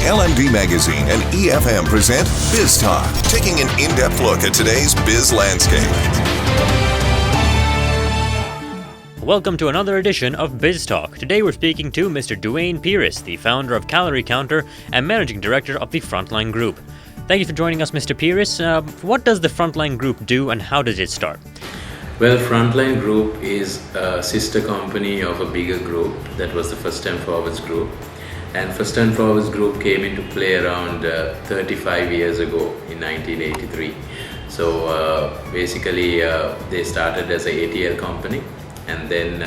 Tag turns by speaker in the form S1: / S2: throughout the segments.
S1: LMD Magazine and EFM present Biztalk, taking an in-depth look at today's biz landscape.
S2: Welcome to another edition of Biztalk. Today we're speaking to Mr. Duane Pierce, the founder of Calorie Counter and managing director of the Frontline Group. Thank you for joining us, Mr. Pierce. What does the Frontline Group do and how does it start?
S3: Well, Frontline Group is a sister company of a bigger group that was the First and Forwards Group. And First and Forwards Group came into play around 35 years ago in 1983. So basically they started as a ATL company, and then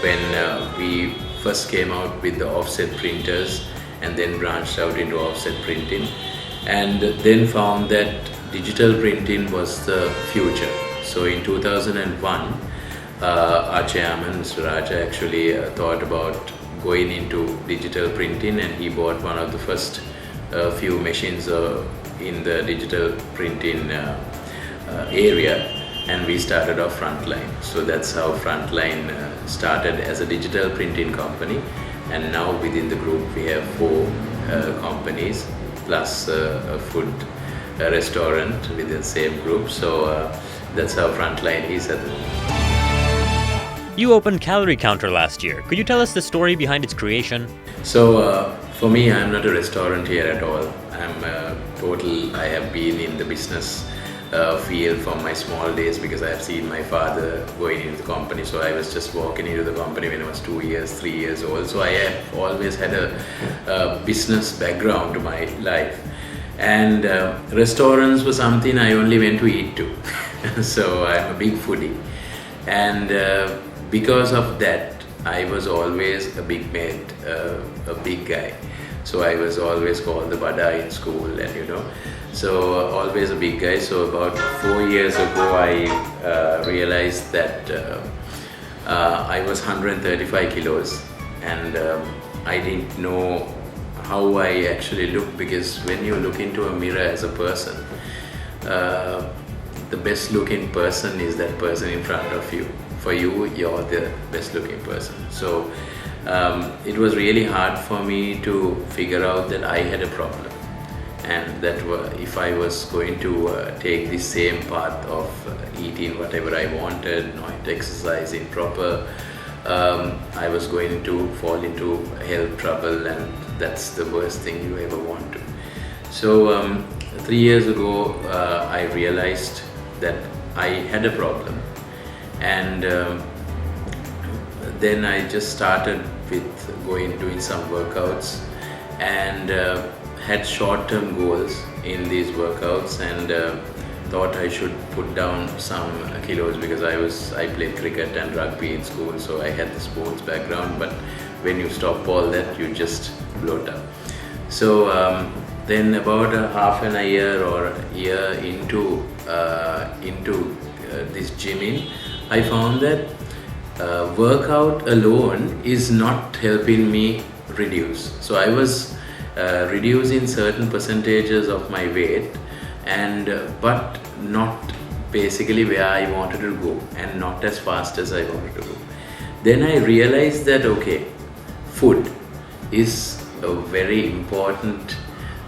S3: when we first came out with the offset printers and then branched out into offset printing, and then found that digital printing was the future. So in 2001, our chairman, Mr. Raja, actually thought about going into digital printing, and he bought one of the first few machines in the digital printing area, and we started off Frontline. So that's how Frontline started as a digital printing company, and now within the group we have 4 companies plus a food restaurant within the same group. So that's how Frontline is at the moment.
S2: You opened Calorie Counter last year. Could you tell us the story behind its creation?
S3: So for me, I'm not a restaurateur at all. I have been in the business field from my small days because I have seen my father going into the company. So I was just walking into the company when I was 2 years, 3 years old. So I have always had a business background to my life. And restaurants were something I only went to eat to. So I'm a big foodie. And because of that, I was always a big mate, a big guy. So I was always called the Bada in school, and so always a big guy. So about 4 years ago, I realized that I was 135 kilos, and I didn't know how I actually looked, because when you look into a mirror as a person, the best looking person is that person in front of you. For you, you're the best looking person. So it was really hard for me to figure out that I had a problem, and that if I was going to take the same path of eating whatever I wanted, not exercising proper, I was going to fall into health trouble, and that's the worst thing you ever want to. So 3 years ago, I realized that I had a problem, and then I just started with doing some workouts, and had short-term goals in these workouts, and thought I should put down some kilos, because I played cricket and rugby in school, so I had the sports background. But when you stop all that, you just bloat up. So then about half an year or a year into this gymming, I found that workout alone is not helping me reduce. So I was reducing certain percentages of my weight, and but not basically where I wanted to go, and not as fast as I wanted to go. Then I realized that food is a very important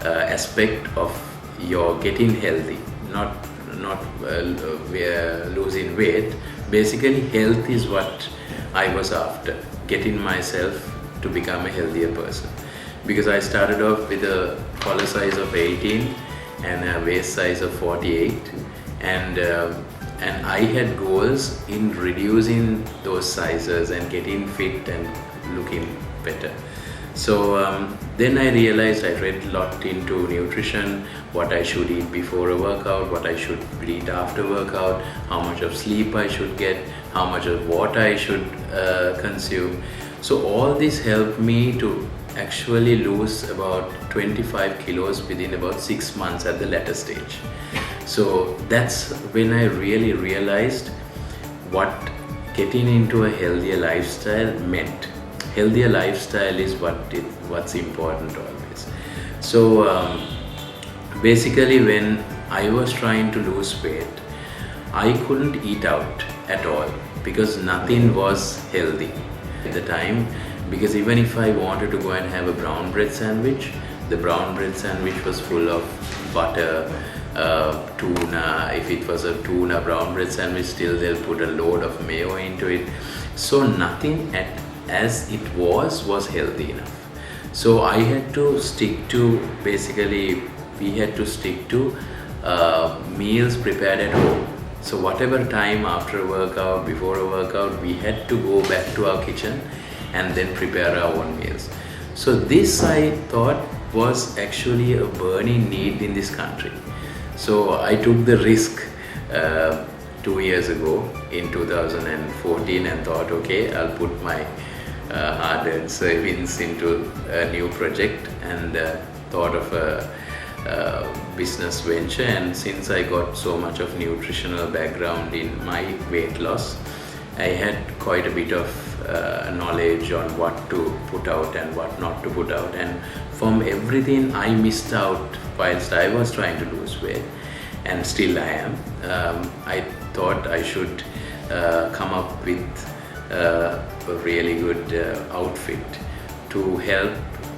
S3: aspect of your getting healthy, not losing weight. Basically, health is what I was after, getting myself to become a healthier person. Because I started off with a collar size of 18 and a waist size of 48, and I had goals in reducing those sizes and getting fit and looking better. So then I realized, I read a lot into nutrition, what I should eat before a workout, what I should eat after workout, how much of sleep I should get, how much of water I should consume. So all this helped me to actually lose about 25 kilos within about 6 months at the latter stage. So that's when I really realized what getting into a healthier lifestyle meant. Healthier lifestyle is what's important always. So basically, when I was trying to lose weight, I couldn't eat out at all because nothing was healthy at the time. Because even if I wanted to go and have a brown bread sandwich, The brown bread sandwich was full of butter, tuna. If it was a tuna brown bread sandwich, still they'll put a load of mayo into it. So nothing as it was healthy enough. So I had to stick to, basically we had to stick to meals prepared at home. So whatever time after a workout, before a workout, we had to go back to our kitchen and then prepare our own meals. So this I thought was actually a burning need in this country. So I took the risk 2 years ago in 2014 and thought, okay, I'll put my hard-earned savings into a new project, and thought of a business venture. And since I got so much of nutritional background in my weight loss, I had quite a bit of knowledge on what to put out and what not to put out, and from everything I missed out whilst I was trying to lose weight, and still I am. I thought I should come up with a really good outfit to help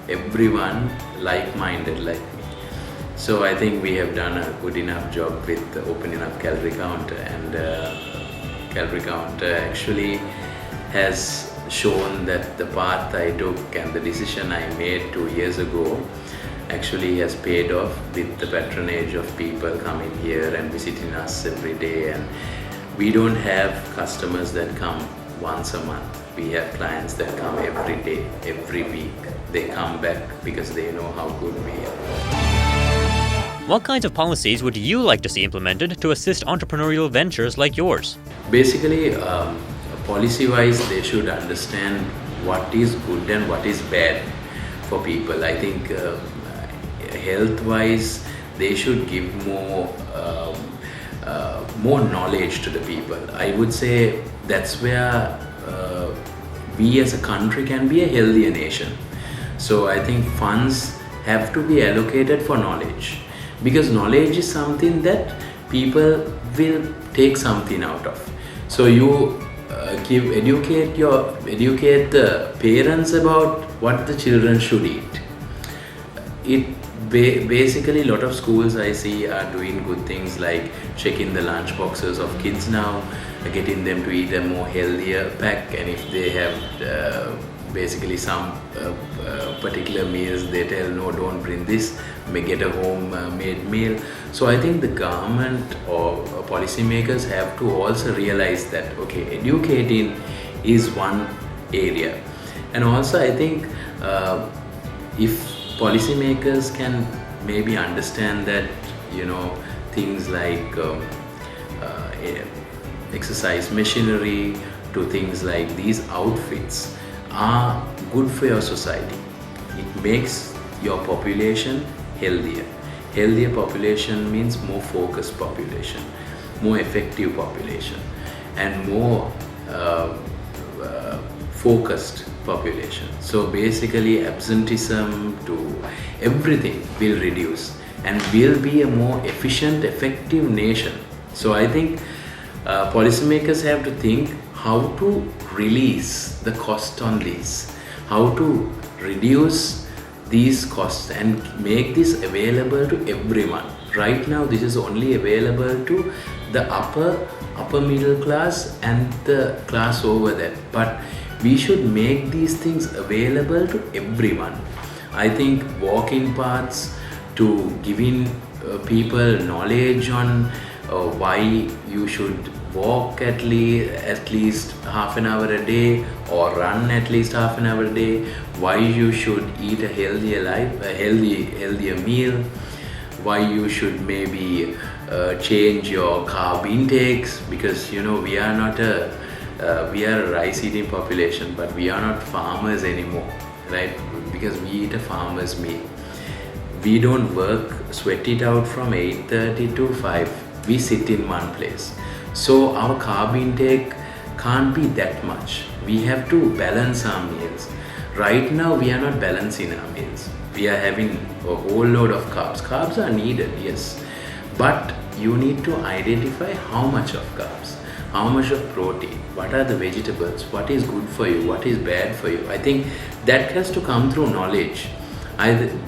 S3: everyone like-minded like me. So I think we have done a good enough job with opening up Calorie Counter, and Calorie Counter actually has shown that the path I took and the decision I made 2 years ago actually has paid off, with the patronage of people coming here and visiting us every day. And we don't have customers that come once a month. We have clients that come every day, every week. They come back because they know how good we are.
S2: What kinds of policies would you like to see implemented to assist entrepreneurial ventures like yours?
S3: Basically, policy-wise, they should understand what is good and what is bad for people. I think health-wise, they should give more knowledge to the people. I would say that's where we as a country can be a healthier nation. So I think funds have to be allocated for knowledge, because knowledge is something that people will take something out of. So you educate the parents about what the children should eat. Basically, a lot of schools I see are doing good things like checking the lunch boxes of kids now, getting them to eat a more healthier pack, and if they have basically some particular meals, they tell no, don't bring this, may get a home made meal. So I think the government or policymakers have to also realize that, okay, educating is one area. And also I think if policymakers can maybe understand that, things like exercise machinery to things like these outfits are good for your society. It makes your population healthier. Healthier population means more focused population, more effective population, and more focused population. So basically absenteeism to everything will reduce, and will be a more efficient, effective nation. So I think policymakers have to think how to release the cost on these, how to reduce these costs and make this available to everyone. Right now this is only available to the upper middle class and the class over that, but we should make these things available to everyone. I think walking paths, to giving people knowledge on why you should walk at least half an hour a day, or run at least half an hour a day, why you should eat a healthier meal, why you should maybe change your carb intakes, because we are a rice eating population, but we are not farmers anymore, right? Because we eat a farmer's meal. We don't sweat it out from 8:30 to 5. We sit in one place. So our carb intake can't be that much. We have to balance our meals. Right now we are not balancing our meals. We are having a whole load of carbs. Carbs are needed, yes, but you need to identify how much of carbs, how much of protein, what are the vegetables, what is good for you, what is bad for you. I think that has to come through knowledge.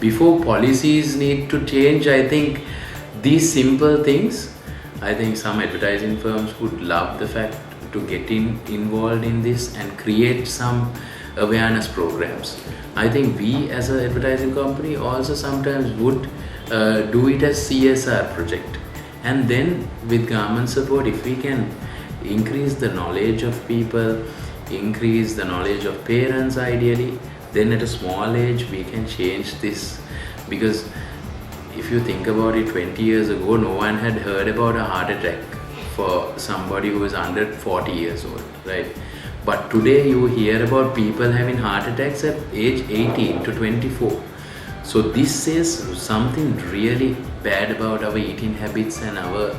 S3: Before policies need to change, I think these simple things, I think some advertising firms would love the fact to get involved in this and create some awareness programs. I think we as an advertising company also sometimes would do it as CSR project. And then with government support, if we can increase the knowledge of people, increase the knowledge of parents ideally, then at a small age we can change this. Because if you think about it, 20 years ago no one had heard about a heart attack for somebody who is under 40 years old, right? But today you hear about people having heart attacks at age 18 to 24. So this says something really bad about our eating habits and our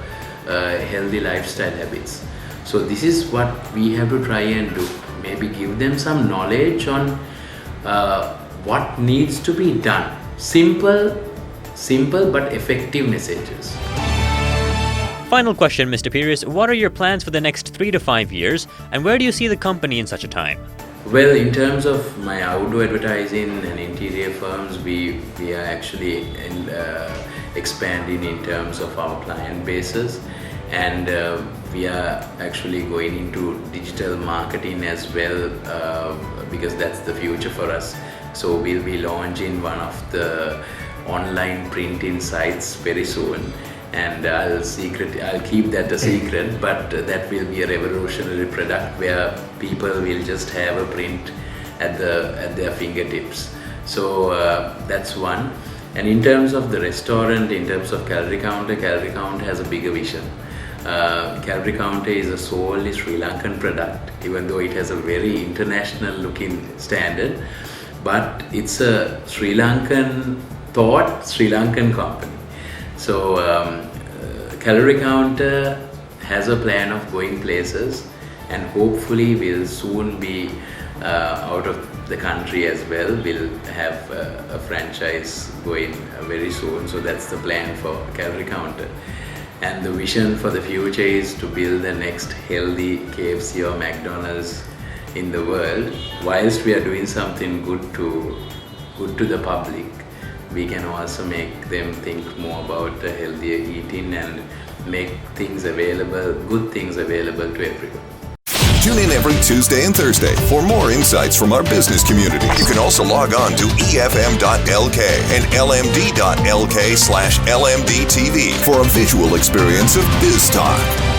S3: healthy lifestyle habits. So this is what we have to try and do. Maybe give them some knowledge on what needs to be done. Simple but effective messages.
S2: Final question, Mr. Pires. What are your plans for the next 3 to 5 years, and where do you see the company in such a time?
S3: Well, in terms of my outdoor advertising and interior firms, we are actually expanding in terms of our client bases, and we are actually going into digital marketing as well, because that's the future for us. So we'll be launching one of the online printing sites very soon, and I'll keep that a secret, but that will be a revolutionary product where people will just have a print at their fingertips. So that's one. And in terms of the restaurant, in terms of Calorie Counter has a bigger vision. Calorie Counter is a solely Sri Lankan product, even though it has a very international looking standard, but it's a Sri Lankan company. So Calorie Counter has a plan of going places, and hopefully will soon be out of the country as well. We'll have a franchise going very soon. So that's the plan for Calorie Counter. And the vision for the future is to build the next healthy KFC or McDonald's in the world. Whilst we are doing something good to the public, we can also make them think more about healthier eating and make things available, good things available to everyone.
S1: Tune in every Tuesday and Thursday for more insights from our business community. You can also log on to efm.lk and lmd.lk/lmdtv for a visual experience of Biztalk.